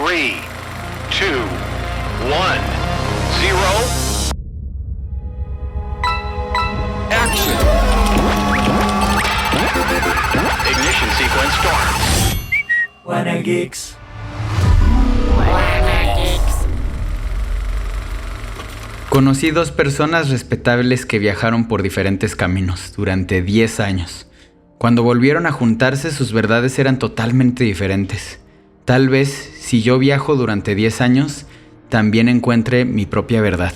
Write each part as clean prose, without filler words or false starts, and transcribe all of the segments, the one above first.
3, 2, 1, 0. Action. Ignition sequence starts. Wanna Geeks. Conocí dos personas respetables que viajaron por diferentes caminos durante 10 años. Cuando volvieron a juntarse, sus verdades eran totalmente diferentes. Tal vez, si yo viajo durante 10 años, también encuentre mi propia verdad.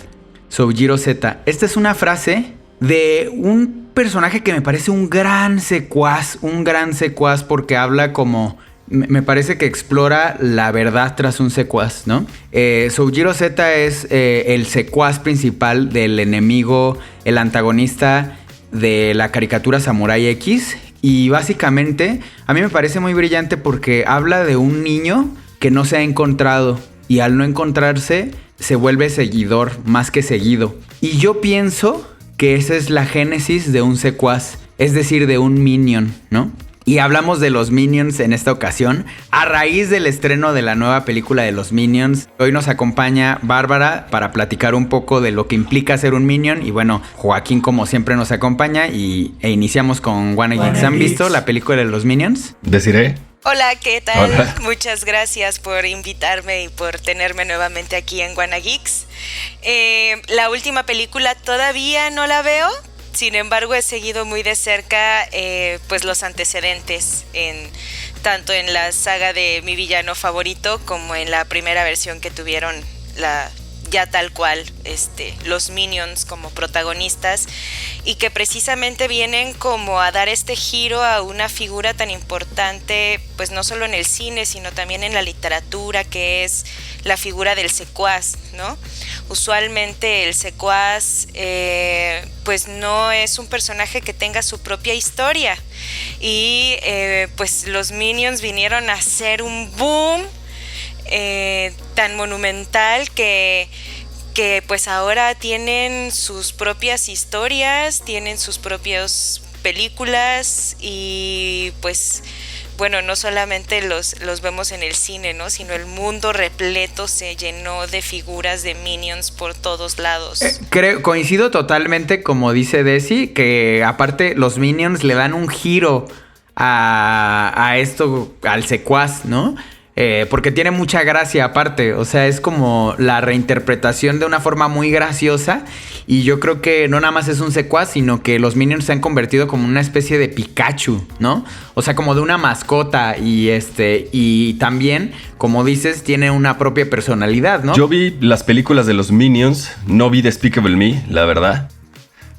Soujiro Z. Esta es una frase de un personaje que me parece un gran secuaz porque habla como... Me parece que explora la verdad tras un secuaz, ¿no? Soujiro Z es el secuaz principal del enemigo, el antagonista de la caricatura Samurai X. Y básicamente a mí me parece muy brillante porque habla de un niño que no se ha encontrado. Y al no encontrarse se vuelve seguidor más que seguido. Y yo pienso que esa es la génesis de un secuaz, es decir, de un minion, ¿no? Y hablamos de los Minions en esta ocasión a raíz del estreno de la nueva película de los Minions. Hoy nos acompaña Bárbara para platicar un poco de lo que implica ser un Minion. Y bueno, Joaquín como siempre nos acompaña e iniciamos con Wanna Geeks. ¿Han visto la película de los Minions? Deciré. Hola, ¿qué tal? Hola. Muchas gracias por invitarme y por tenerme nuevamente aquí en Wanna Geeks. La última película todavía no la veo. Sin embargo, he seguido muy de cerca pues los antecedentes, tanto en la saga de mi villano favorito como en la primera versión que tuvieron ya tal cual los Minions como protagonistas, y que precisamente vienen como a dar este giro a una figura tan importante, pues no solo en el cine, sino también en la literatura, que es la figura del secuaz, ¿no? Usualmente el secuaz pues no es un personaje que tenga su propia historia, y pues los Minions vinieron a hacer un boom tan monumental que pues ahora tienen sus propias historias, tienen sus propias películas, y pues bueno, no solamente los vemos en el cine, ¿no? Sino el mundo repleto se llenó de figuras de Minions por todos lados. Coincido totalmente, como dice Desi, que aparte los Minions le dan un giro a esto, al secuaz, ¿no? Porque tiene mucha gracia aparte, o sea, es como la reinterpretación de una forma muy graciosa. Y yo creo que no nada más es un secuaz, sino que los Minions se han convertido como una especie de Pikachu, ¿no? O sea, como de una mascota, y también, como dices, tiene una propia personalidad, ¿no? Yo vi las películas de los Minions, no vi Despicable Me, la verdad.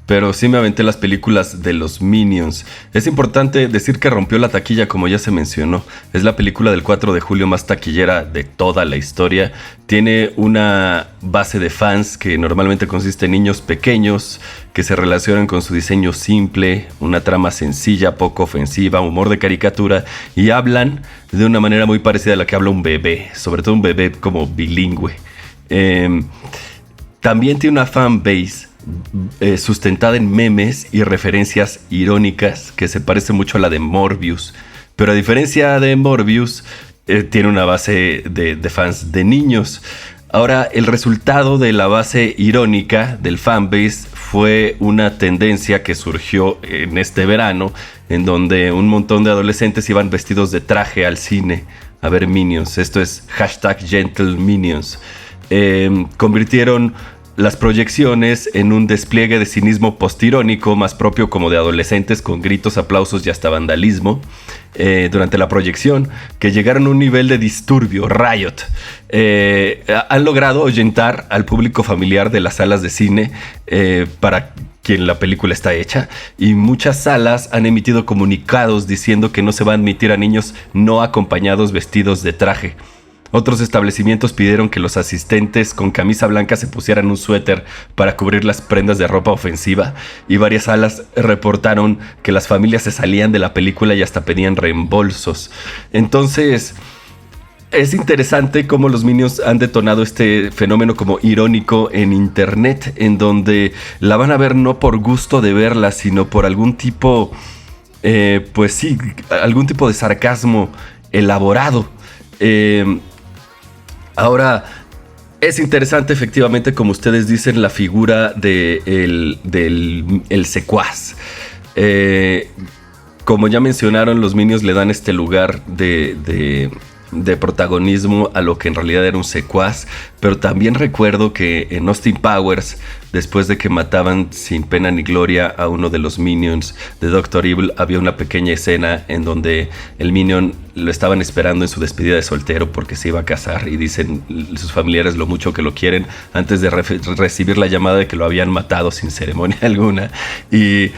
Pero sí me aventé las películas de los Minions. Es importante decir que rompió la taquilla, como ya se mencionó. Es la película del 4 de julio más taquillera de toda la historia. Tiene una base de fans que normalmente consiste en niños pequeños que se relacionan con su diseño simple, una trama sencilla, poco ofensiva, humor de caricatura, y hablan de una manera muy parecida a la que habla un bebé, sobre todo un bebé como bilingüe. También tiene una fanbase sustentada en memes y referencias irónicas que se parece mucho a la de Morbius, pero a diferencia de Morbius tiene una base de fans de niños. Ahora, el resultado de la base irónica del fanbase fue una tendencia que surgió en este verano, en donde un montón de adolescentes iban vestidos de traje al cine a ver Minions. Esto es #GentleMinions. Convirtieron las proyecciones en un despliegue de cinismo postirónico más propio como de adolescentes, con gritos, aplausos y hasta vandalismo durante la proyección, que llegaron a un nivel de disturbio, riot. Han logrado ahuyentar al público familiar de las salas de cine para quien la película está hecha, y muchas salas han emitido comunicados diciendo que no se va a admitir a niños no acompañados vestidos de traje. Otros establecimientos pidieron que los asistentes con camisa blanca se pusieran un suéter para cubrir las prendas de ropa ofensiva, y varias salas reportaron que las familias se salían de la película y hasta pedían reembolsos. Entonces, es interesante cómo los Minions han detonado este fenómeno como irónico en internet, en donde la van a ver no por gusto de verla, sino por algún tipo, algún tipo de sarcasmo elaborado. Ahora, es interesante efectivamente, como ustedes dicen, la figura del secuaz. Como ya mencionaron, los Minions le dan este lugar de protagonismo a lo que en realidad era un secuaz, pero también recuerdo que en Austin Powers, después de que mataban sin pena ni gloria a uno de los Minions de Dr. Evil, había una pequeña escena en donde el Minion lo estaban esperando en su despedida de soltero porque se iba a casar, y dicen sus familiares lo mucho que lo quieren antes de recibir la llamada de que lo habían matado sin ceremonia alguna. Y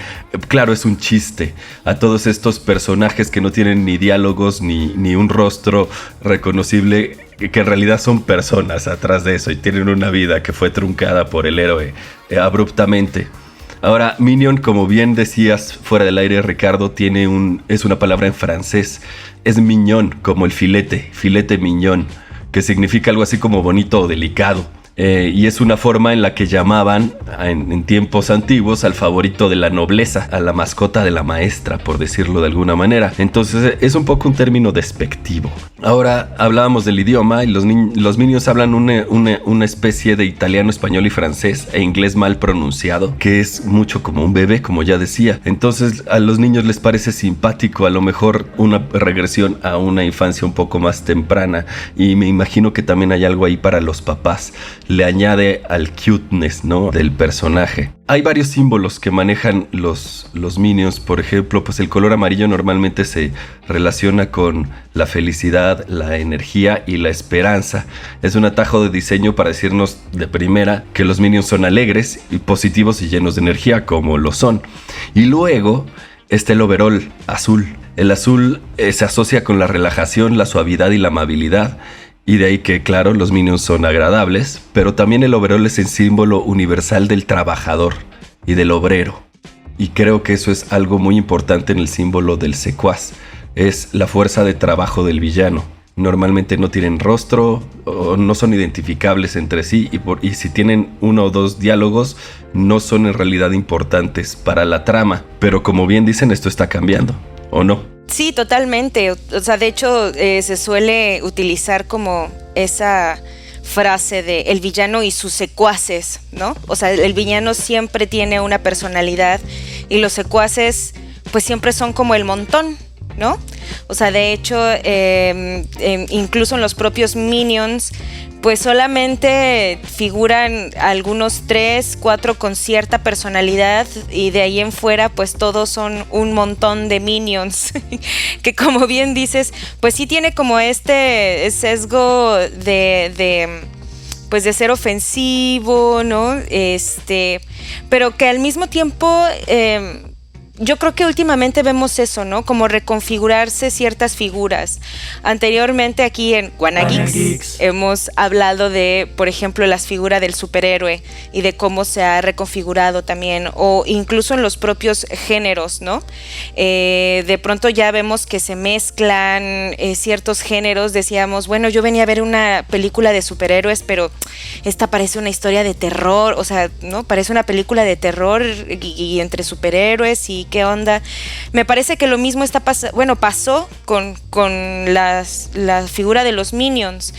claro, es un chiste a todos estos personajes que no tienen ni diálogos ni un rostro reconocible, que en realidad son personas atrás de eso y tienen una vida que fue truncada por el héroe abruptamente. Ahora, Minion, como bien decías fuera del aire, Ricardo, es una palabra en francés. Es mignon, como el filete mignon, que significa algo así como bonito o delicado. Y es una forma en la que llamaban en tiempos antiguos al favorito de la nobleza, a la mascota de la maestra, por decirlo de alguna manera. Entonces es un poco un término despectivo. Ahora hablábamos del idioma, y los Minions hablan una especie de italiano, español y francés e inglés mal pronunciado, que es mucho como un bebé, como ya decía. Entonces a los niños les parece simpático, a lo mejor una regresión a una infancia un poco más temprana, y me imagino que también hay algo ahí para los papás. Le añade al cuteness, ¿no?, del personaje. Hay varios símbolos que manejan los Minions. Por ejemplo, pues el color amarillo normalmente se relaciona con la felicidad, la energía y la esperanza. Es un atajo de diseño para decirnos de primera que los Minions son alegres y positivos y llenos de energía, como lo son. Y luego está el overol azul. El azul se asocia con la relajación, la suavidad y la amabilidad. Y de ahí que, claro, los Minions son agradables, pero también el overol es el símbolo universal del trabajador y del obrero. Y creo que eso es algo muy importante en el símbolo del secuaz. Es la fuerza de trabajo del villano. Normalmente no tienen rostro o no son identificables entre sí, y si tienen uno o dos diálogos, no son en realidad importantes para la trama. Pero como bien dicen, esto está cambiando, ¿o no? Sí, totalmente. O sea, de hecho, se suele utilizar como esa frase de el villano y sus secuaces, ¿no? O sea, el villano siempre tiene una personalidad y los secuaces pues siempre son como el montón, ¿no? O sea, de hecho, incluso en los propios Minions, pues solamente figuran algunos 3, 4 con cierta personalidad, y de ahí en fuera pues todos son un montón de Minions que, como bien dices, pues sí tiene como este sesgo de ser ofensivo, ¿no? Pero que al mismo tiempo yo creo que últimamente vemos eso, ¿no? Como reconfigurarse ciertas figuras. Anteriormente aquí en WannaGeeks hemos hablado de, por ejemplo, las figuras del superhéroe y de cómo se ha reconfigurado también, o incluso en los propios géneros, ¿no? De pronto ya vemos que se mezclan ciertos géneros. Decíamos, bueno, yo venía a ver una película de superhéroes, pero esta parece una historia de terror, o sea, ¿no? Parece una película de terror y entre superhéroes y qué onda. Me parece que lo mismo pasó con la figura de los Minions,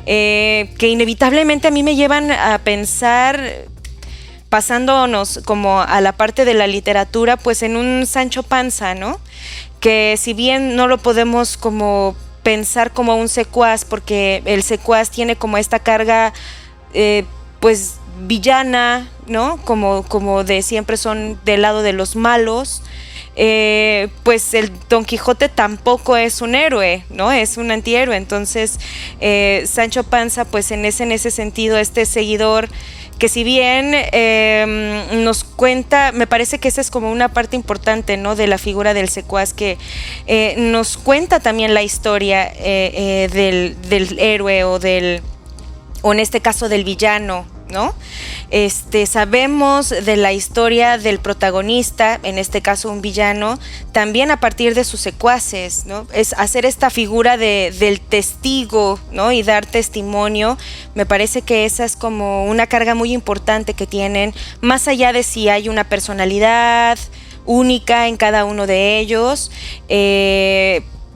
que inevitablemente a mí me llevan a pensar, pasándonos como a la parte de la literatura, pues en un Sancho Panza, ¿no? Que si bien no lo podemos como pensar como un secuaz, porque el secuaz tiene como esta carga pues villana, ¿no? Como de siempre son del lado de los malos. Pues el Don Quijote tampoco es un héroe, ¿no? Es un antihéroe. Entonces Sancho Panza, pues en ese sentido, este seguidor que si bien nos cuenta, me parece que esa es como una parte importante, ¿no?, de la figura del secuaz, que nos cuenta también la historia del héroe o en este caso del villano, ¿no? Sabemos de la historia del protagonista, en este caso un villano, también a partir de sus secuaces, ¿no? Es hacer esta figura del testigo, ¿no? Y dar testimonio. Me parece que esa es como una carga muy importante que tienen, más allá de si hay una personalidad única en cada uno de ellos.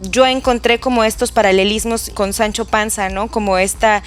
yo encontré como estos paralelismos con Sancho Panza, ¿no? Como esta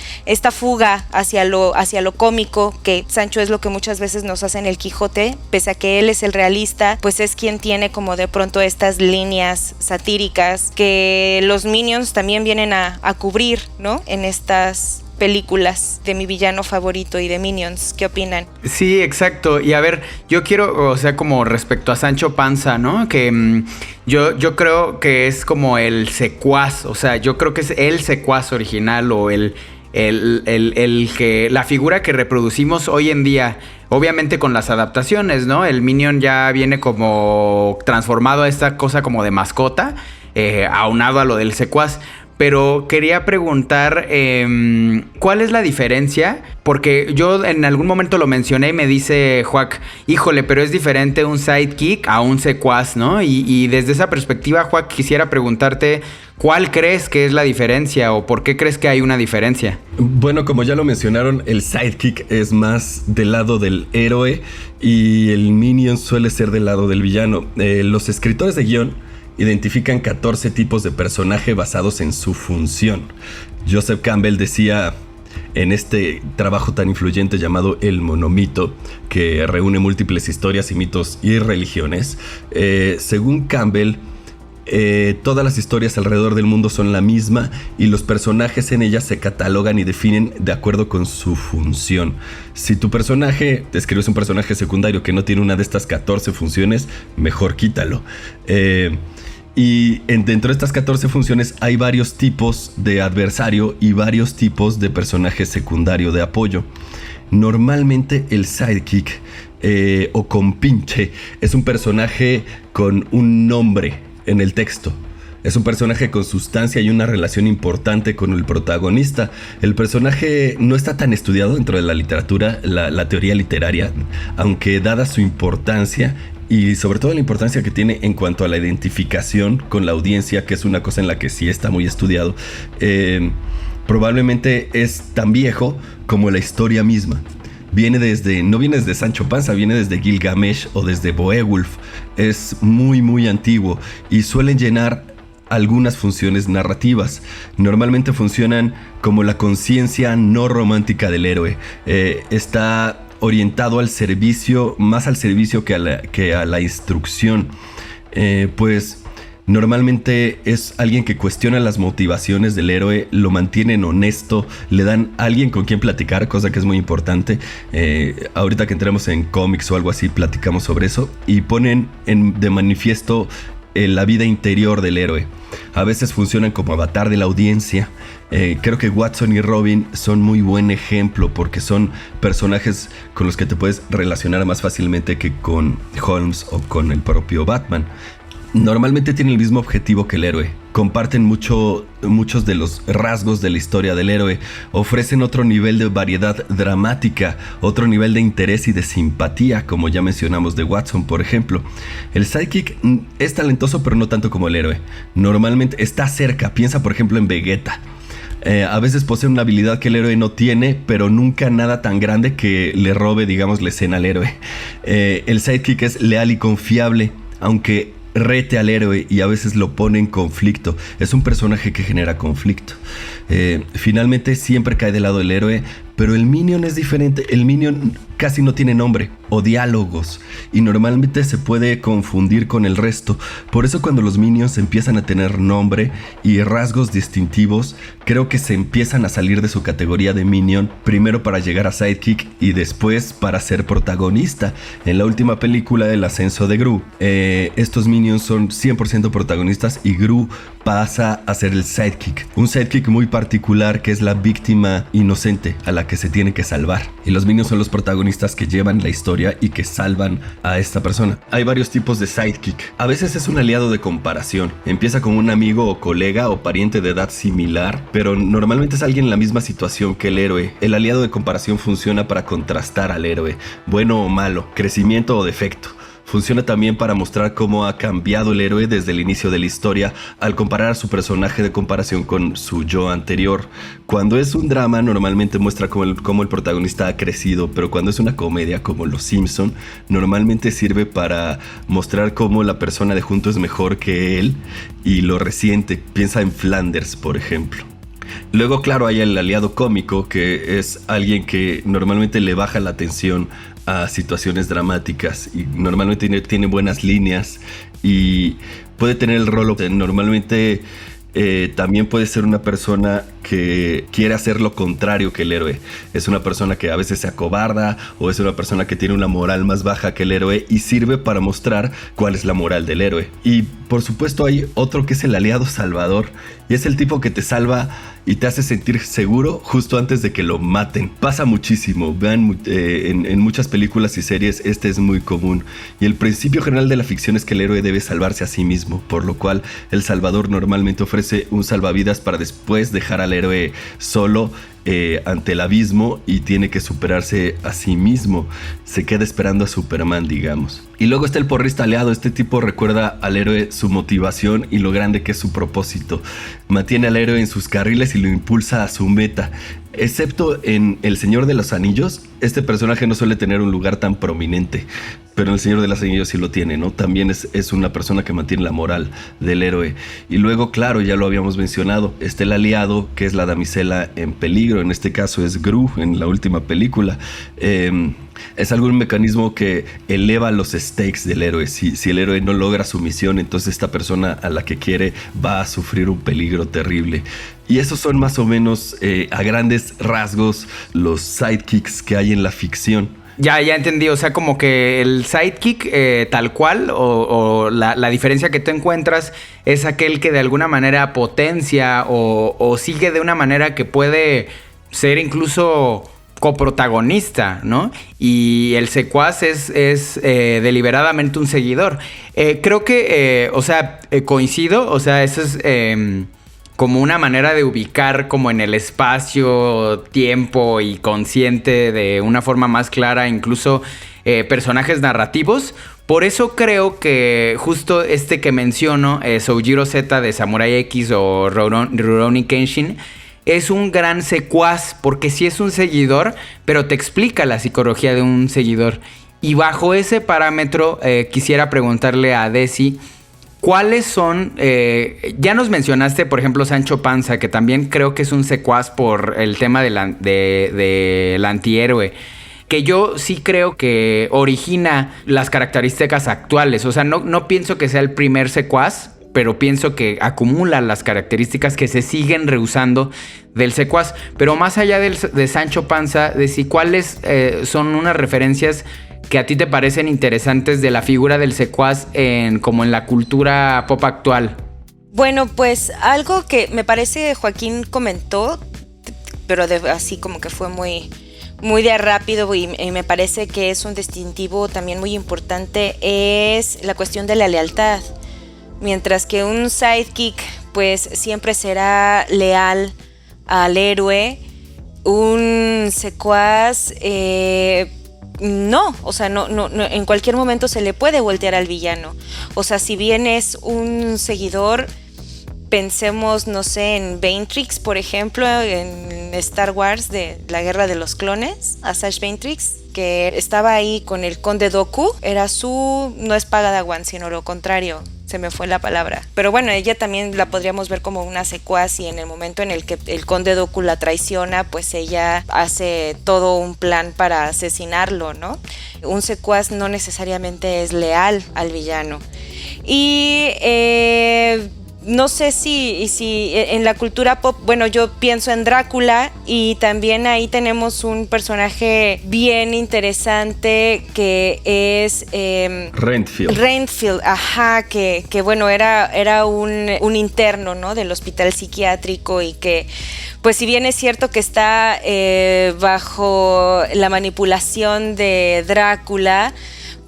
fuga hacia lo cómico, que Sancho es lo que muchas veces nos hace en el Quijote, pese a que él es el realista, pues es quien tiene como de pronto estas líneas satíricas que los Minions también vienen a cubrir, ¿no? En estas películas de mi villano favorito y de Minions. ¿Qué opinan? Sí, exacto. Y a ver, yo quiero, o sea, como respecto a Sancho Panza, ¿no? Que yo creo que es como el secuaz, o sea, yo creo que es el secuaz original o el que la figura que reproducimos hoy en día, obviamente con las adaptaciones, ¿no? El Minion ya viene como transformado a esta cosa como de mascota, aunado a lo del secuaz. Pero quería preguntar, ¿cuál es la diferencia? Porque yo en algún momento lo mencioné y me dice Juac, híjole, pero es diferente un sidekick a un secuaz, ¿no? Y desde esa perspectiva, Juac, quisiera preguntarte, ¿cuál crees que es la diferencia o por qué crees que hay una diferencia? Bueno, como ya lo mencionaron, el sidekick es más del lado del héroe y el Minion suele ser del lado del villano. Los escritores de guión identifican 14 tipos de personaje basados en su función. Joseph Campbell decía en este trabajo tan influyente llamado El Monomito, que reúne múltiples historias y mitos y religiones, según Campbell, todas las historias alrededor del mundo son la misma y los personajes en ellas se catalogan y definen de acuerdo con su función. Si tu personaje, describes un personaje secundario que no tiene una de estas 14 funciones, mejor quítalo. Y dentro de estas 14 funciones hay varios tipos de adversario y varios tipos de personaje secundario de apoyo. Normalmente el sidekick o compinche es un personaje con un nombre en el texto. Es un personaje con sustancia y una relación importante con el protagonista. El personaje no está tan estudiado dentro de la literatura, la teoría literaria, aunque dada su importancia y sobre todo la importancia que tiene en cuanto a la identificación con la audiencia, que es una cosa en la que sí está muy estudiado, probablemente es tan viejo como la historia misma. No viene desde Sancho Panza, viene desde Gilgamesh o desde Beowulf. Es muy muy antiguo y suelen llenar algunas funciones narrativas. Normalmente funcionan como la conciencia no romántica del héroe. Está orientado al servicio, más al servicio que a la instrucción. Pues normalmente es alguien que cuestiona las motivaciones del héroe, lo mantienen honesto, le dan a alguien con quien platicar, cosa que es muy importante. Ahorita que entremos en cómics o algo así, platicamos sobre eso y ponen de manifiesto la vida interior del héroe. A veces funcionan como avatar de la audiencia. Creo que Watson y Robin son muy buen ejemplo porque son personajes con los que te puedes relacionar más fácilmente que con Holmes o con el propio Batman. Normalmente tienen el mismo objetivo que el héroe. Comparten muchos de los rasgos de la historia del héroe. Ofrecen otro nivel de variedad dramática, otro nivel de interés y de simpatía, como ya mencionamos de Watson, por ejemplo. El sidekick es talentoso, pero no tanto como el héroe. Normalmente está cerca. Piensa, por ejemplo, en Vegeta. A veces posee una habilidad que el héroe no tiene, pero nunca nada tan grande que le robe, digamos, la escena al héroe. El sidekick es leal y confiable, aunque rete al héroe y a veces lo pone en conflicto. Es un personaje que genera conflicto. Finalmente siempre cae del lado del héroe, pero el Minion es diferente. El Minion casi no tiene nombre o diálogos y normalmente se puede confundir con el resto. Por eso cuando los Minions empiezan a tener nombre y rasgos distintivos, creo que se empiezan a salir de su categoría de Minion, primero para llegar a sidekick y después para ser protagonista. En la última película, El ascenso de Gru, estos Minions son 100% protagonistas y Gru pasa a ser el sidekick. Un sidekick muy particular que es la víctima inocente a la que se tiene que salvar. Y los Minions son los protagonistas que llevan la historia y que salvan a esta persona. Hay varios tipos de sidekick. A veces es un aliado de comparación. Empieza como un amigo o colega o pariente de edad similar, pero normalmente es alguien en la misma situación que el héroe. El aliado de comparación funciona para contrastar al héroe, bueno o malo, crecimiento o defecto. Funciona también para mostrar cómo ha cambiado el héroe desde el inicio de la historia al comparar a su personaje de comparación con su yo anterior. Cuando es un drama, normalmente muestra cómo el protagonista ha crecido, pero cuando es una comedia como Los Simpson, normalmente sirve para mostrar cómo la persona de junto es mejor que él y lo resiente. Piensa en Flanders, por ejemplo. Luego, claro, hay el aliado cómico, que es alguien que normalmente le baja la tensión a situaciones dramáticas y normalmente tiene buenas líneas y puede tener el rol. Normalmente también puede ser una persona que quiere hacer lo contrario que el héroe. Es una persona que a veces se acobarda o es una persona que tiene una moral más baja que el héroe y sirve para mostrar cuál es la moral del héroe. Y por supuesto hay otro que es el aliado salvador y es el tipo que te salva y te hace sentir seguro justo antes de que lo maten. Pasa muchísimo, vean en muchas películas y series este es muy común. Y el principio general de la ficción es que el héroe debe salvarse a sí mismo, por lo cual el salvador normalmente ofrece un salvavidas para después dejar al héroe solo ante el abismo y tiene que superarse a sí mismo. Se queda esperando a Superman, digamos. Y luego está el porrista aliado. Este tipo recuerda al héroe su motivación y lo grande que es su propósito. Mantiene al héroe en sus carriles y lo impulsa a su meta. Excepto en El Señor de los Anillos, este personaje no suele tener un lugar tan prominente, pero en El Señor de los Anillos sí lo tiene, ¿no? También es una persona que mantiene la moral del héroe. Y luego, claro, ya lo habíamos mencionado, está el aliado, que es la damisela en peligro. En este caso es Gru, en la última película. Es algún mecanismo que eleva los stakes del héroe. Si el héroe no logra su misión, entonces esta persona a la que quiere va a sufrir un peligro terrible. Y esos son más o menos, a grandes rasgos, los sidekicks que hay en la ficción. Ya entendí, o sea, como que el sidekick tal cual o la diferencia que tú encuentras es aquel que de alguna manera potencia o sigue de una manera que puede ser incluso coprotagonista, ¿no? Y el secuaz es deliberadamente un seguidor. Creo que, coincido, o sea, eso es como una manera de ubicar como en el espacio, tiempo y consciente de una forma más clara incluso personajes narrativos. Por eso creo que justo este que menciono, Soujiro Z de Samurai X o Rurouni Kenshin, es un gran secuaz porque sí es un seguidor, pero te explica la psicología de un seguidor. Y bajo ese parámetro quisiera preguntarle a Desi, ¿cuáles son? Ya nos mencionaste, por ejemplo, Sancho Panza, que también creo que es un secuaz por el tema del antihéroe, que yo sí creo que origina las características actuales. O sea, no pienso que sea el primer secuaz, pero pienso que acumula las características que se siguen reusando del secuaz. Pero más allá de Sancho Panza, Desi, ¿cuáles son unas referencias que a ti te parecen interesantes de la figura del secuaz como en la cultura pop actual? Bueno, pues algo que me parece Joaquín comentó, pero así como que fue muy de rápido y me parece que es un distintivo también muy importante, es la cuestión de la lealtad. Mientras que un sidekick pues siempre será leal al héroe, un secuaz no, o sea, no, en cualquier momento se le puede voltear al villano. O sea, si bien es un seguidor, pensemos, no sé, en Ventrix, por ejemplo, en Star Wars de la Guerra de los Clones, Asajj Ventrix, que estaba ahí con el Conde Dooku, no es Padawan, sino lo contrario. Se me fue la palabra. Pero bueno, ella también la podríamos ver como una secuaz y en el momento en el que el Conde Dooku la traiciona, pues ella hace todo un plan para asesinarlo, ¿no? Un secuaz no necesariamente es leal al villano. Y no sé si en la cultura pop, bueno, yo pienso en Drácula y también ahí tenemos un personaje bien interesante que es Renfield, ajá, que bueno, era un interno, ¿no? Del hospital psiquiátrico y que, pues si bien es cierto que está bajo la manipulación de Drácula,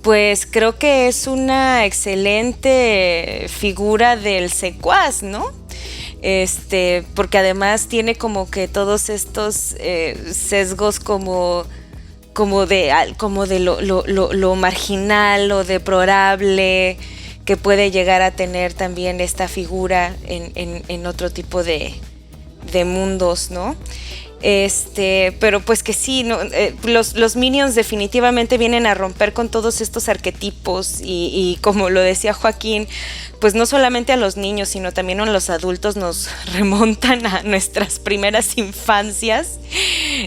pues creo que es una excelente figura del secuaz, ¿no? Porque además tiene como que todos estos sesgos como como de lo marginal o deplorable que puede llegar a tener también esta figura en otro tipo de mundos, ¿no? Pero pues que sí, ¿no? Los Minions definitivamente vienen a romper con todos estos arquetipos y como lo decía Joaquín, pues no solamente a los niños, sino también a los adultos nos remontan a nuestras primeras infancias.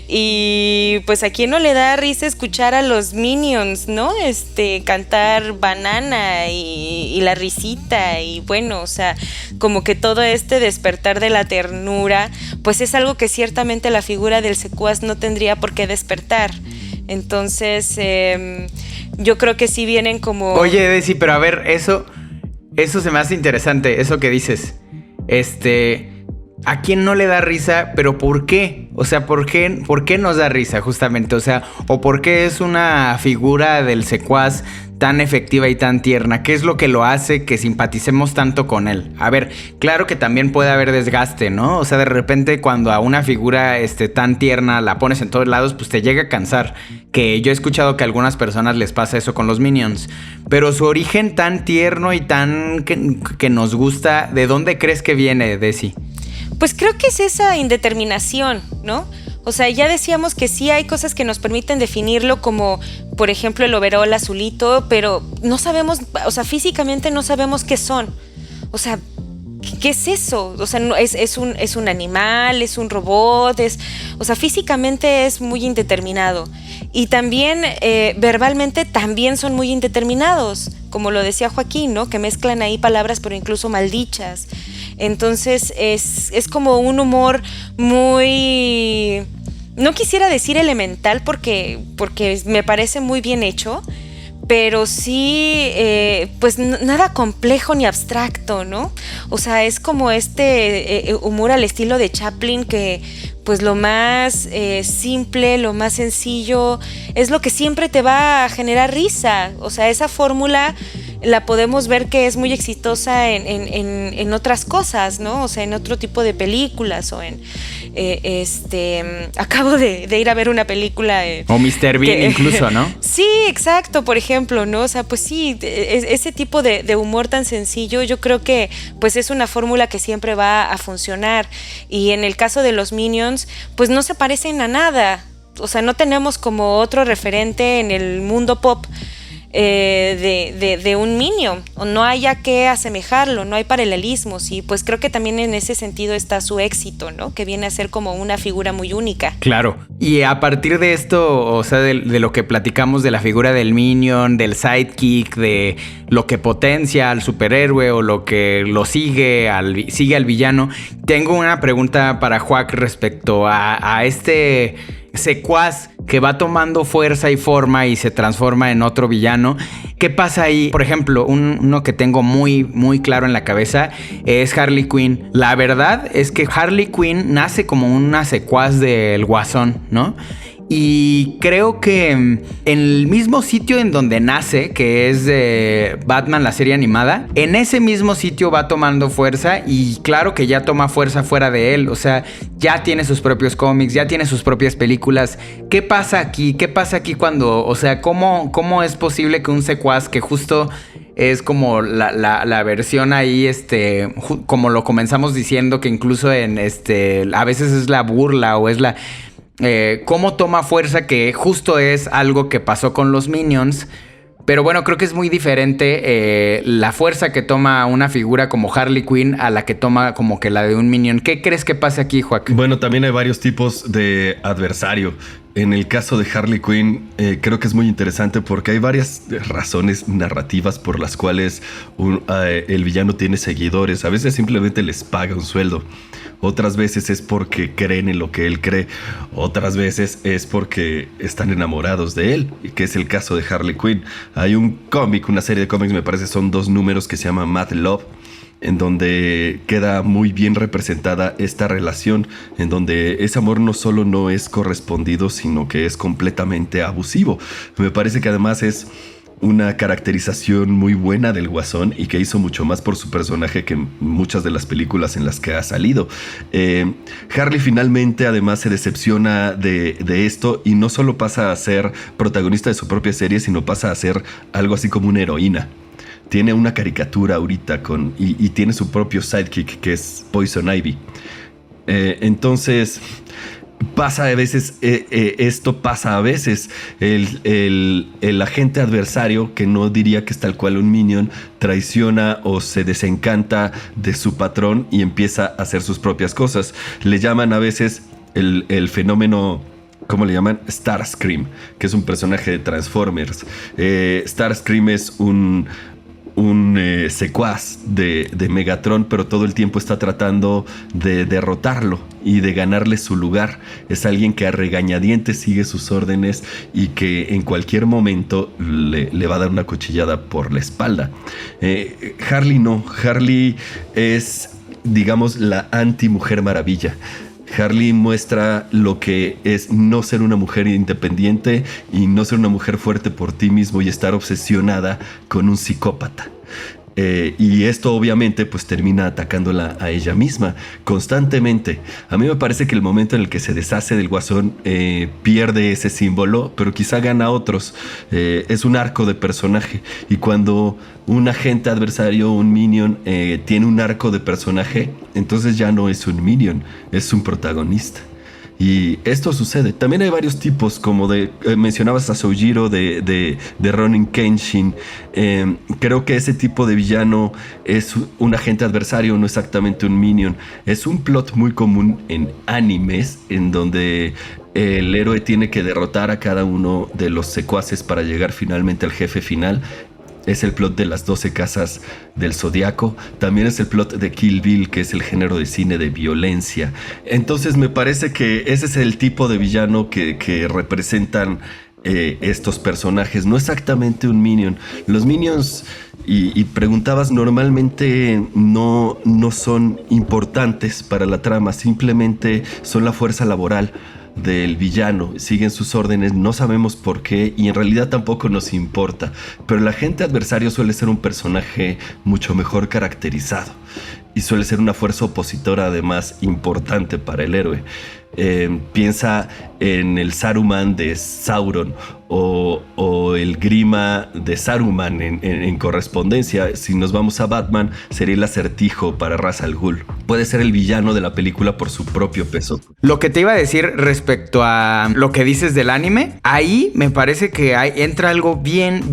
Y pues a quién no le da risa escuchar a los Minions, ¿no? Cantar Banana y la risita y bueno, o sea, como que todo este despertar de la ternura, pues es algo que ciertamente la figura del secuaz no tendría por qué despertar. Entonces, yo creo que sí vienen como... Oye, Desi, pero a ver, eso se me hace interesante, eso que dices. ¿A quién no le da risa? ¿Pero por qué? O sea, ¿por qué nos da risa justamente? O sea, ¿o por qué es una figura del secuaz tan efectiva y tan tierna? ¿Qué es lo que lo hace que simpaticemos tanto con él? A ver, claro que también puede haber desgaste, ¿no? O sea, de repente cuando a una figura tan tierna la pones en todos lados, pues te llega a cansar. Que yo he escuchado que a algunas personas les pasa eso con los Minions. Pero su origen tan tierno y tan que nos gusta, ¿de dónde crees que viene, Desi? Pues creo que es esa indeterminación, ¿no? O sea, ya decíamos que sí hay cosas que nos permiten definirlo como, por ejemplo, el overol azulito, pero no sabemos, o sea, físicamente no sabemos qué son. O sea, ¿qué es eso? O sea, no, es un animal, es un robot, o sea, físicamente es muy indeterminado. Y también verbalmente también son muy indeterminados, como lo decía Joaquín, ¿no? Que mezclan ahí palabras pero incluso maldichas. Entonces es como un humor muy... No quisiera decir elemental porque me parece muy bien hecho, pero sí, pues nada complejo ni abstracto, ¿no? O sea, es como humor al estilo de Chaplin que pues lo más simple, lo más sencillo, es lo que siempre te va a generar risa. O sea, esa fórmula la podemos ver que es muy exitosa en otras cosas, ¿no? O sea, en otro tipo de películas o acabo de ir a ver una película o Mr. Bean incluso, ¿no? Sí, exacto, por ejemplo, ¿no? O sea, pues sí, ese tipo de humor tan sencillo, yo creo que pues es una fórmula que siempre va a funcionar. Y en el caso de los Minions, pues no se parecen a nada. O sea, no tenemos como otro referente en el mundo pop de un Minion, o no hay a qué asemejarlo, no hay paralelismos, y pues creo que también en ese sentido está su éxito, ¿no? Que viene a ser como una figura muy única. Claro, y a partir de esto, o sea, de lo que platicamos de la figura del Minion, del sidekick, de lo que potencia al superhéroe o lo que lo sigue al villano, tengo una pregunta para Joaquín respecto a este secuaz que va tomando fuerza y forma y se transforma en otro villano. ¿Qué pasa ahí? Por ejemplo, uno que tengo muy, muy claro en la cabeza es Harley Quinn. La verdad es que Harley Quinn nace como una secuaz del Guasón, ¿no? Y creo que en el mismo sitio en donde nace, que es Batman, la serie animada, en ese mismo sitio va tomando fuerza, y claro que ya toma fuerza fuera de él. O sea, ya tiene sus propios cómics, ya tiene sus propias películas. ¿Qué pasa aquí? ¿Qué pasa aquí cuando, o sea, cómo es posible que un secuaz que justo es como la versión ahí, como lo comenzamos diciendo, que incluso a veces es la burla o es la... cómo toma fuerza, que justo es algo que pasó con los Minions? Pero bueno, creo que es muy diferente la fuerza que toma una figura como Harley Quinn a la que toma como que la de un Minion. ¿Qué crees que pasa aquí, Joaquín? Bueno, también hay varios tipos de adversario. En el caso de Harley Quinn, creo que es muy interesante porque hay varias razones narrativas por las cuales el villano tiene seguidores. A veces simplemente les paga un sueldo. Otras veces es porque creen en lo que él cree. Otras veces es porque están enamorados de él, que es el caso de Harley Quinn. Hay un cómic, una serie de cómics, me parece son 2 números, que se llama Mad Love, en donde queda muy bien representada esta relación, en donde ese amor no solo no es correspondido, sino que es completamente abusivo. Me parece que además es una caracterización muy buena del Guasón y que hizo mucho más por su personaje que muchas de las películas en las que ha salido. Harley finalmente además se decepciona de esto y no solo pasa a ser protagonista de su propia serie, sino pasa a ser algo así como una heroína. Tiene una caricatura ahorita y tiene su propio sidekick que es Poison Ivy. Entonces... pasa a veces, esto pasa a veces. El agente adversario, que no diría que es tal cual un minion, traiciona o se desencanta de su patrón y empieza a hacer sus propias cosas. Le llaman a veces el fenómeno... ¿Cómo le llaman? Starscream, que es un personaje de Transformers. Starscream es un secuaz de Megatron, pero todo el tiempo está tratando de derrotarlo y de ganarle su lugar. Es alguien que a regañadientes sigue sus órdenes y que en cualquier momento le va a dar una cuchillada por la espalda. Harley no. Harley es, digamos, la anti-Mujer Maravilla. Harley muestra lo que es no ser una mujer independiente y no ser una mujer fuerte por ti mismo y estar obsesionada con un psicópata. Y esto obviamente pues termina atacándola a ella misma constantemente. A mí me parece que el momento en el que se deshace del Guasón pierde ese símbolo, pero quizá gana otros. Es un arco de personaje, y cuando un agente adversario, un minion, tiene un arco de personaje, entonces ya no es un minion, es un protagonista. Y esto sucede. También hay varios tipos, como mencionabas a Soujiro de Ronin Kenshin. Creo que ese tipo de villano es un agente adversario, no exactamente un minion. Es un plot muy común en animes, en donde el héroe tiene que derrotar a cada uno de los secuaces para llegar finalmente al jefe final. Es el plot de las 12 casas del Zodiaco. También es el plot de Kill Bill, que es el género de cine de violencia. Entonces me parece que ese es el tipo de villano que representan estos personajes. No exactamente un minion. Los minions, y preguntabas, normalmente no son importantes para la trama. Simplemente son la fuerza laboral del villano, siguen sus órdenes, no sabemos por qué y en realidad tampoco nos importa, pero el agente adversario suele ser un personaje mucho mejor caracterizado y suele ser una fuerza opositora además importante para el héroe. Piensa en el Saruman de Sauron o el Grima de Saruman en correspondencia. Si nos vamos a Batman, sería el Acertijo para Ra's al Ghul. Puede ser el villano de la película por su propio peso. Lo que te iba a decir respecto a lo que dices del anime, ahí me parece que entra algo bien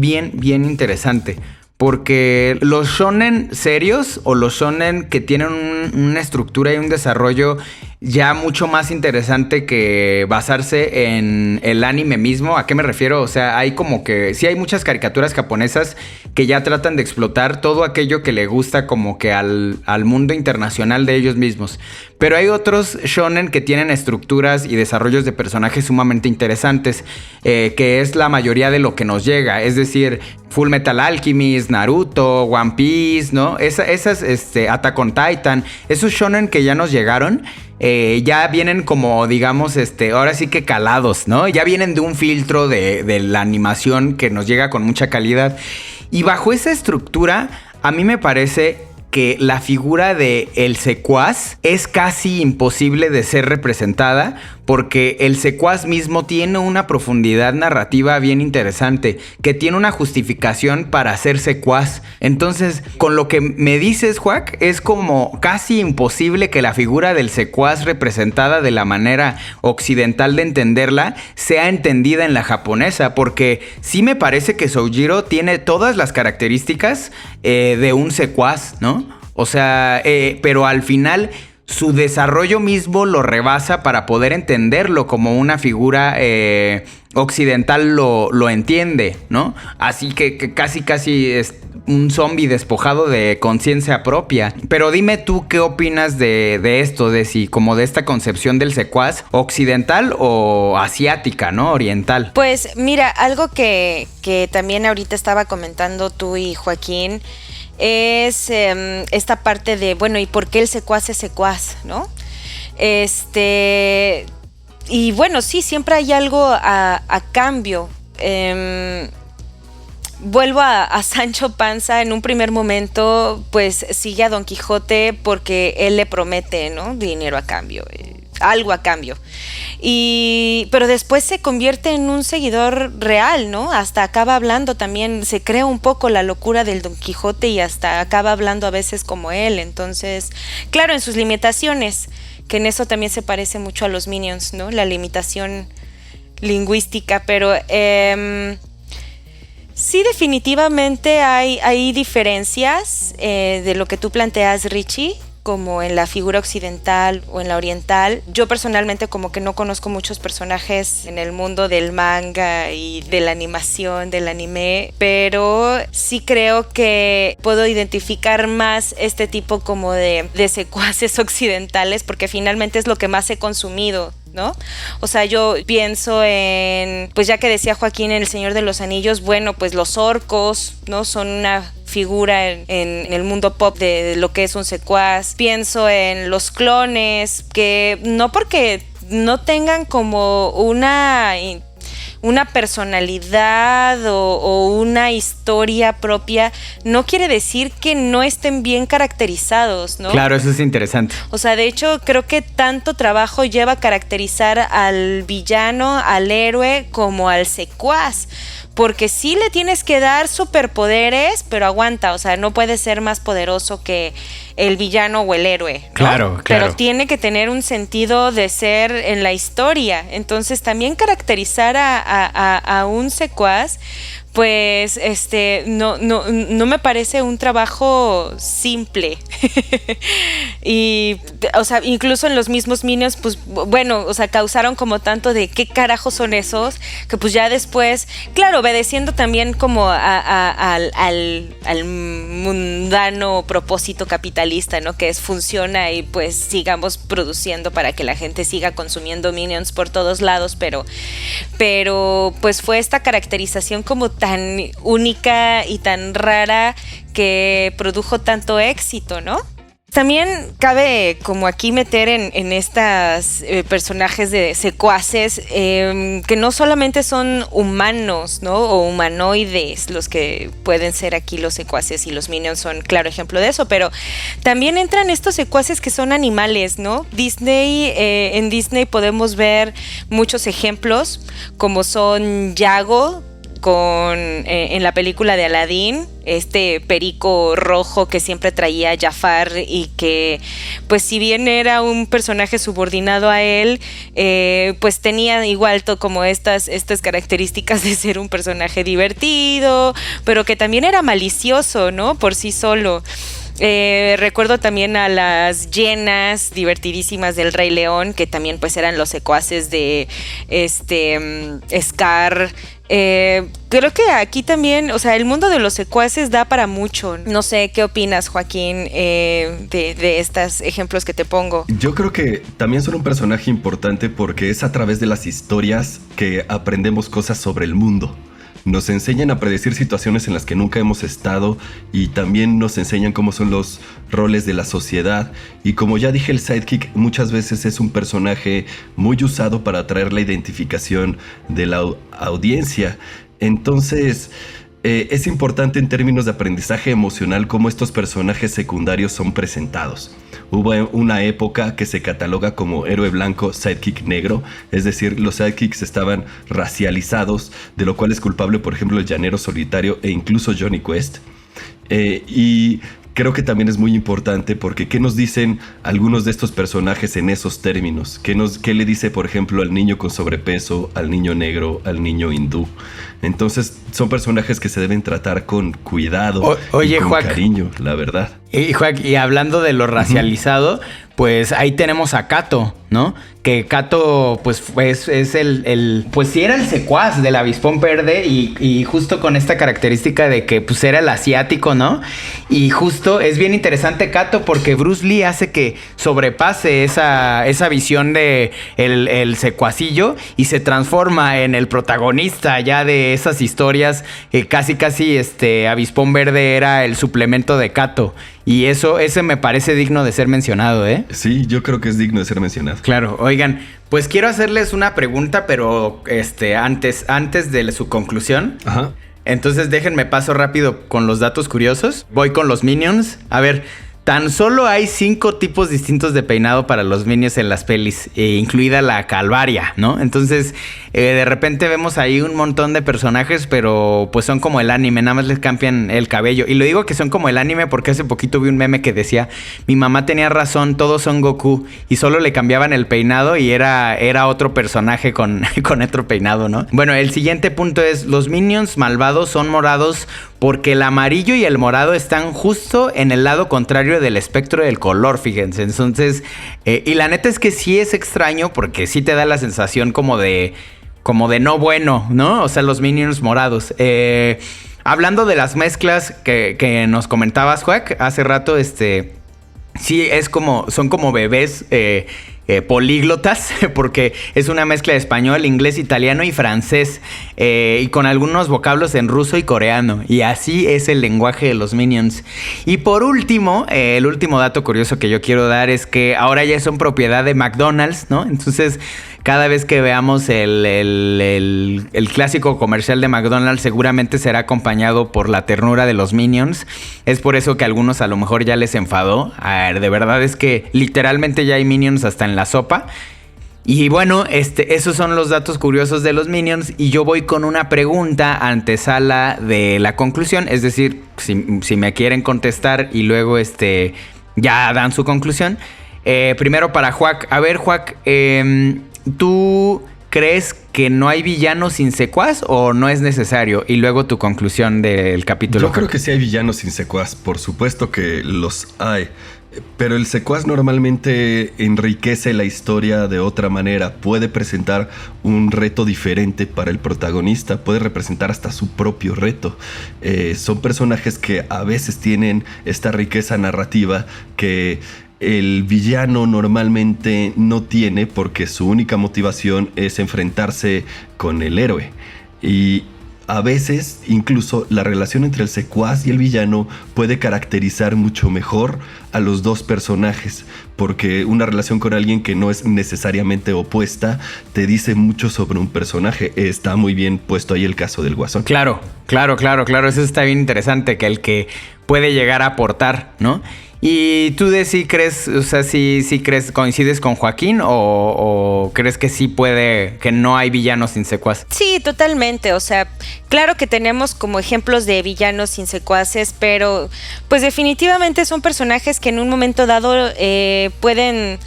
interesante. Porque los shonen serios o los shonen que tienen una estructura y un desarrollo ya mucho más interesante que basarse en el anime mismo. ¿A qué me refiero? O sea, hay como que... sí hay muchas caricaturas japonesas que ya tratan de explotar todo aquello que le gusta como que al mundo internacional de ellos mismos. Pero hay otros shonen que tienen estructuras y desarrollos de personajes sumamente interesantes, que es la mayoría de lo que nos llega. Es decir, Full Metal Alchemist, Naruto, One Piece, ¿no? Esas Attack on Titan, esos shonen que ya nos llegaron, ya vienen como, digamos, ahora sí que calados, ¿no? Ya vienen de un filtro de la animación que nos llega con mucha calidad. Y bajo esa estructura, a mí me parece que la figura de el secuaz es casi imposible de ser representada, porque el secuaz mismo tiene una profundidad narrativa bien interesante, que tiene una justificación para ser secuaz. Entonces, con lo que me dices, Juac, es como casi imposible que la figura del secuaz representada de la manera occidental de entenderla sea entendida en la japonesa, porque sí me parece que Soujiro tiene todas las características de un secuaz, ¿no? O sea, pero al final su desarrollo mismo lo rebasa para poder entenderlo como una figura occidental lo entiende, ¿no? Así que casi es un zombie despojado de conciencia propia. Pero dime tú qué opinas de esto, de si como de esta concepción del secuaz occidental o asiática, ¿no? Oriental. Pues mira, algo que también ahorita estaba comentando tú y Joaquín es esta parte de, bueno, ¿y por qué el secuaz es secuaz, no? Y bueno, sí, siempre hay algo a cambio. vuelvo a Sancho Panza. En un primer momento, pues sigue a Don Quijote porque él le promete, ¿no? Dinero a cambio, algo a cambio. Pero después se convierte en un seguidor real, ¿no? Hasta acaba hablando también, se crea un poco la locura del Don Quijote y hasta acaba hablando a veces como él. Entonces, claro, en sus limitaciones, que en eso también se parece mucho a los Minions, ¿no? La limitación lingüística, pero sí, definitivamente hay diferencias de lo que tú planteas, Richie, como en la figura occidental o en la oriental. Yo personalmente como que no conozco muchos personajes en el mundo del manga y de la animación, del anime, pero sí creo que puedo identificar más este tipo como de secuaces occidentales, porque finalmente es lo que más he consumido, ¿no? O sea, yo pienso en, pues ya que decía Joaquín en El Señor de los Anillos, bueno, pues los orcos, ¿no? Son una figura en el mundo pop de lo que es un secuaz. Pienso en los clones, que no porque no tengan como una personalidad o una historia propia, no quiere decir que no estén bien caracterizados, ¿no? Claro, eso es interesante. O sea, de hecho, creo que tanto trabajo lleva caracterizar al villano, al héroe, como al secuaz. Porque sí le tienes que dar superpoderes, pero aguanta, o sea, no puede ser más poderoso que el villano o el héroe, ¿no? Claro. Pero tiene que tener un sentido de ser en la historia. Entonces, también caracterizar a un secuaz, pues, no me parece un trabajo simple. Y, o sea, incluso en los mismos Minions, pues, bueno, o sea, causaron como tanto de qué carajos son esos, que pues ya después, claro, obedeciendo también como al mundano propósito capitalista, ¿no? Que funciona y pues sigamos produciendo para que la gente siga consumiendo Minions por todos lados, pero pues fue esta caracterización como tan única y tan rara que produjo tanto éxito, ¿no? También cabe como aquí meter en estas personajes de secuaces que no solamente son humanos, ¿no? O humanoides los que pueden ser aquí los secuaces, y los Minions son claro ejemplo de eso, pero también entran estos secuaces que son animales, ¿no? En Disney podemos ver muchos ejemplos como son Yago, en la película de Aladdin, este perico rojo que siempre traía a Jafar y que, pues si bien era un personaje subordinado a él, pues tenía igual como estas características de ser un personaje divertido, pero que también era malicioso, ¿no? Por sí solo. Recuerdo también a las hienas divertidísimas del Rey León, que también pues eran los secuaces de Scar. Creo que aquí también, o sea, el mundo de los secuaces da para mucho. No sé, ¿qué opinas, Joaquín, de estos ejemplos que te pongo? Yo creo que también son un personaje importante porque es a través de las historias que aprendemos cosas sobre el mundo. Nos enseñan a predecir situaciones en las que nunca hemos estado y también nos enseñan cómo son los roles de la sociedad. Y como ya dije, el sidekick muchas veces es un personaje muy usado para atraer la identificación de la audiencia. Entonces, es importante en términos de aprendizaje emocional cómo estos personajes secundarios son presentados. Hubo una época que se cataloga como héroe blanco, sidekick negro, es decir, los sidekicks estaban racializados, de lo cual es culpable, por ejemplo, el Llanero Solitario e incluso Johnny Quest. Y creo que también es muy importante porque ¿qué nos dicen algunos de estos personajes en esos términos? ¿Qué le dice, por ejemplo, al niño con sobrepeso, al niño negro, al niño hindú? Entonces son personajes que se deben tratar con cuidado y con cariño, la verdad. Y hablando de lo racializado, pues ahí tenemos a Kato, ¿no? Que Kato, pues es pues sí era el secuaz del Avispón Verde y justo con esta característica de que pues era el asiático, ¿no? Y justo es bien interesante Kato porque Bruce Lee hace que sobrepase esa visión de el secuacillo y se transforma en el protagonista ya de esas historias. Casi Avispón Verde era el suplemento de Kato. Y ese me parece digno de ser mencionado, ¿eh? Sí, yo creo que es digno de ser mencionado. Claro, oigan, pues quiero hacerles una pregunta, pero antes de su conclusión. Ajá. Entonces déjenme paso rápido con los datos curiosos. Voy con los Minions. A ver, tan solo hay 5 tipos distintos de peinado para los Minions en las pelis, incluida la Calvaria, ¿no? Entonces, de repente vemos ahí un montón de personajes, pero pues son como el anime, nada más les cambian el cabello. Y lo digo que son como el anime porque hace poquito vi un meme que decía, mi mamá tenía razón, todos son Goku, y solo le cambiaban el peinado y era otro personaje con otro peinado, ¿no? Bueno, el siguiente punto es, los Minions malvados son morados porque el amarillo y el morado están justo en el lado contrario del espectro del color, fíjense. Entonces, y la neta es que sí es extraño porque sí te da la sensación como de no bueno, ¿no? O sea, los Minions morados. Hablando de las mezclas que nos comentabas, Joac, hace rato, sí son como bebés políglotas, porque es una mezcla de español, inglés, italiano y francés, y con algunos vocablos en ruso y coreano, y así es el lenguaje de los Minions. Y por último, el último dato curioso que yo quiero dar es que ahora ya son propiedad de McDonald's, ¿no? Entonces, cada vez que veamos el clásico comercial de McDonald's, seguramente será acompañado por la ternura de los Minions. Es por eso que a algunos a lo mejor ya les enfadó. De verdad es que literalmente ya hay Minions hasta en la sopa. Y bueno, esos son los datos curiosos de los Minions. Y yo voy con una pregunta antesala de la conclusión. Es decir, si me quieren contestar y luego ya dan su conclusión. Primero para Joac. A ver, Joac, ¿tú crees que no hay villanos sin secuaz o no es necesario? Y luego tu conclusión del capítulo. Yo creo que sí hay villanos sin secuaz, por supuesto que los hay. Pero el secuaz normalmente enriquece la historia de otra manera. Puede presentar un reto diferente para el protagonista. Puede representar hasta su propio reto. Son personajes que a veces tienen esta riqueza narrativa que el villano normalmente no tiene, porque su única motivación es enfrentarse con el héroe. Y a veces incluso la relación entre el secuaz y el villano puede caracterizar mucho mejor a los dos personajes, porque una relación con alguien que no es necesariamente opuesta te dice mucho sobre un personaje. Está muy bien puesto ahí el caso del Guasón. Claro. Eso está bien interesante, que el que puede llegar a aportar, ¿no? ¿Y tú sí crees, o sea, sí crees, coincides con Joaquín o crees que sí puede, que no hay villanos sin secuaz? Sí, totalmente, o sea, claro que tenemos como ejemplos de villanos sin secuaces, pero pues definitivamente son personajes que en un momento dado pueden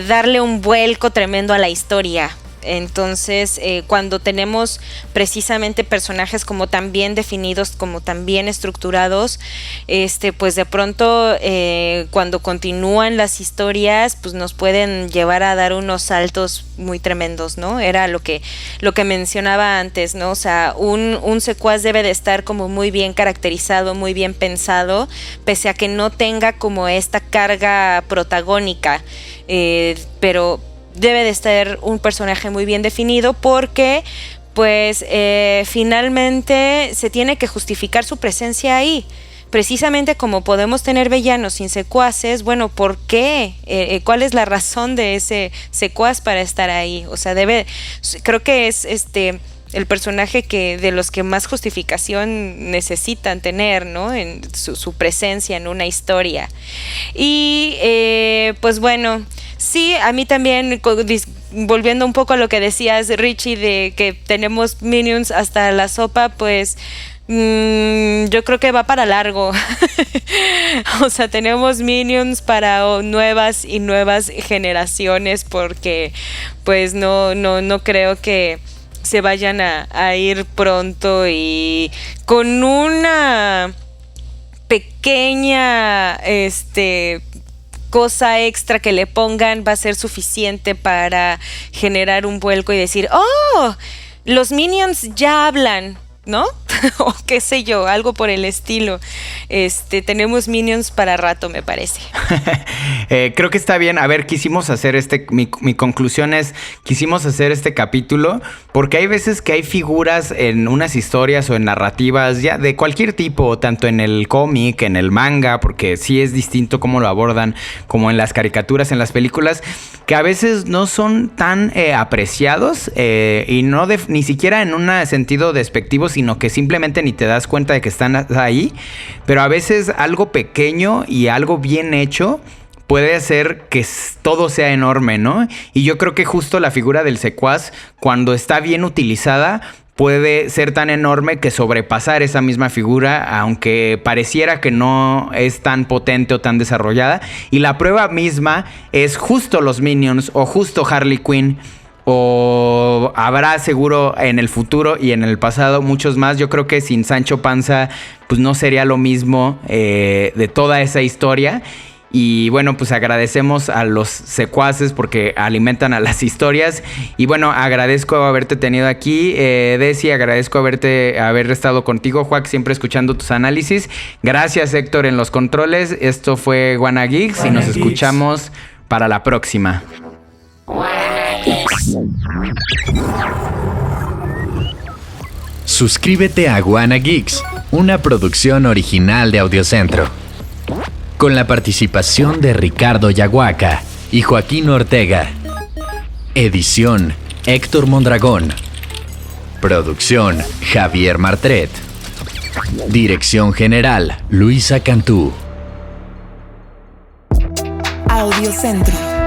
darle un vuelco tremendo a la historia. Entonces, cuando tenemos precisamente personajes como tan bien definidos, como tan bien estructurados, pues de pronto cuando continúan las historias, pues nos pueden llevar a dar unos saltos muy tremendos, ¿no? Era lo que mencionaba antes, ¿no? O sea, un secuaz debe de estar como muy bien caracterizado, muy bien pensado, pese a que no tenga como esta carga protagónica, pero debe de estar un personaje muy bien definido, porque pues finalmente se tiene que justificar su presencia ahí. Precisamente como podemos tener villanos sin secuaces, bueno, ¿por qué? ¿Cuál es la razón de ese secuaz para estar ahí? O sea, creo que es el personaje de los que más justificación necesitan tener, ¿no? En su presencia en una historia. Y pues bueno, sí, a mí también, volviendo un poco a lo que decías, Richie, de que tenemos Minions hasta la sopa, pues yo creo que va para largo. O sea, tenemos Minions para nuevas y nuevas generaciones, porque pues no creo que se vayan a ir pronto, y con una pequeña cosa extra que le pongan va a ser suficiente para generar un vuelco y decir, ¡oh! Los Minions ya hablan, ¿no? O qué sé yo, algo por el estilo. Tenemos Minions para rato, me parece. Creo que está bien. A ver, quisimos hacer mi conclusión es, quisimos hacer este capítulo porque hay veces que hay figuras en unas historias o en narrativas ya de cualquier tipo, tanto en el cómic, en el manga, porque sí es distinto cómo lo abordan, como en las caricaturas, en las películas, que a veces no son tan apreciados, y no ni siquiera en un sentido despectivo, sino que simplemente ni te das cuenta de que están ahí, pero a veces algo pequeño y algo bien hecho puede hacer que todo sea enorme, ¿no? Y yo creo que justo la figura del secuaz, cuando está bien utilizada, puede ser tan enorme que sobrepasar esa misma figura, aunque pareciera que no es tan potente o tan desarrollada. Y la prueba misma es justo los Minions o justo Harley Quinn, o habrá seguro en el futuro y en el pasado muchos más. Yo creo que sin Sancho Panza pues no sería lo mismo de toda esa historia. Y bueno, pues agradecemos a los secuaces porque alimentan a las historias. Y bueno, agradezco haberte tenido aquí, Desi, agradezco haber estado contigo, Juac, siempre escuchando tus análisis. Gracias, Héctor, en los controles. Esto fue Wanna Geeks y nos escuchamos para la próxima. Suscríbete a Wanna Geeks, una producción original de Audiocentro, con la participación de Ricardo Yaguaca y Joaquín Ortega. Edición Héctor Mondragón. Producción Javier Martret. Dirección general Luisa Cantú. Audiocentro.